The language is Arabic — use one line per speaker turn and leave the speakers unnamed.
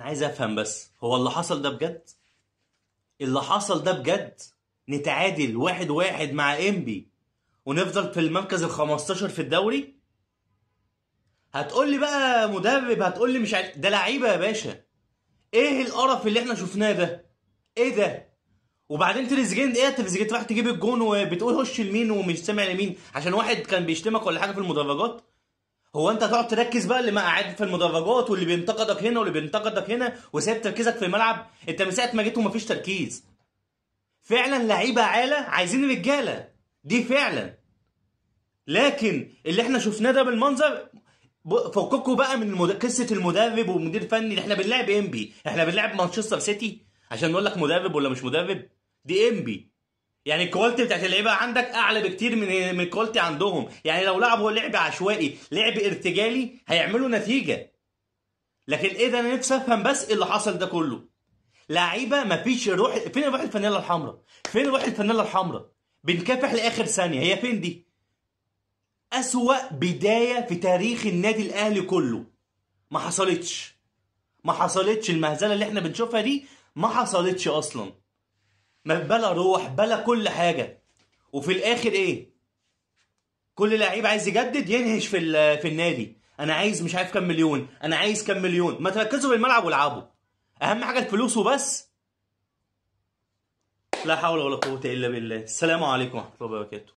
انا عايز افهم بس هو اللي حصل ده بجد؟ اللي حصل ده بجد؟ نتعادل 1-1 مع انبي ونفضل في المركز ال 15 في الدوري؟ هتقول لي بقى مدرب، هتقول لي مش ده لعيبه يا باشا. ايه القرف اللي احنا شفناه ده؟ ايه ده؟ وبعدين تريزيجيه، ايه تريزيجيه راح تجيب الجون وبتقول هش لمين ومش سامع لمين عشان واحد كان بيشتمك ولا حاجه في المدرجات؟ هو انت هتقعد تركز بقى اللي ما قاعد في المدرجات واللي بينتقدك هنا واللي بينتقدك هنا وسايب تركيزك في الملعب؟ انت من ساعه ما جيت ومفيش تركيز. فعلا لعيبه عاله عايزين رجاله، دي فعلا. لكن اللي احنا شفناه ده بالمنظر، فككوا بقى من قصه المدرب والمدير الفني اللي احنا بنلعب انبي، احنا بنلعب مانشستر سيتي عشان نقول لك مدرب ولا مش مدرب. دي انبي، يعني الكواليتي بتاعت اللعيبه عندك اعلى بكتير من الكواليتي عندهم. يعني لو لعبوا لعب عشوائي لعب ارتجالي هيعملوا نتيجه. لكن ايه ده؟ انا نفسي افهم بس ايه اللي حصل ده كله. لعيبه مفيش روح. فين روح الفانيلا الحمراء؟ فين روح الفانيلا الحمراء؟ بنكافح لاخر ثانيه، هي فين دي؟ اسوأ بدايه في تاريخ النادي الاهلي كله. ما حصلتش. ما حصلتش المهزله اللي احنا بنشوفها دي، ما حصلتش اصلا. بلا روح بلا كل حاجه. وفي الاخر ايه؟ كل لعيب عايز يجدد ينهش في النادي. انا عايز مش عارف كام مليون، انا عايز كام مليون. ما تركزوا في الملعب والعبوا. اهم حاجه الفلوس وبس. لا حول ولا قوه الا بالله. السلام عليكم ورحمه الله وبركاته.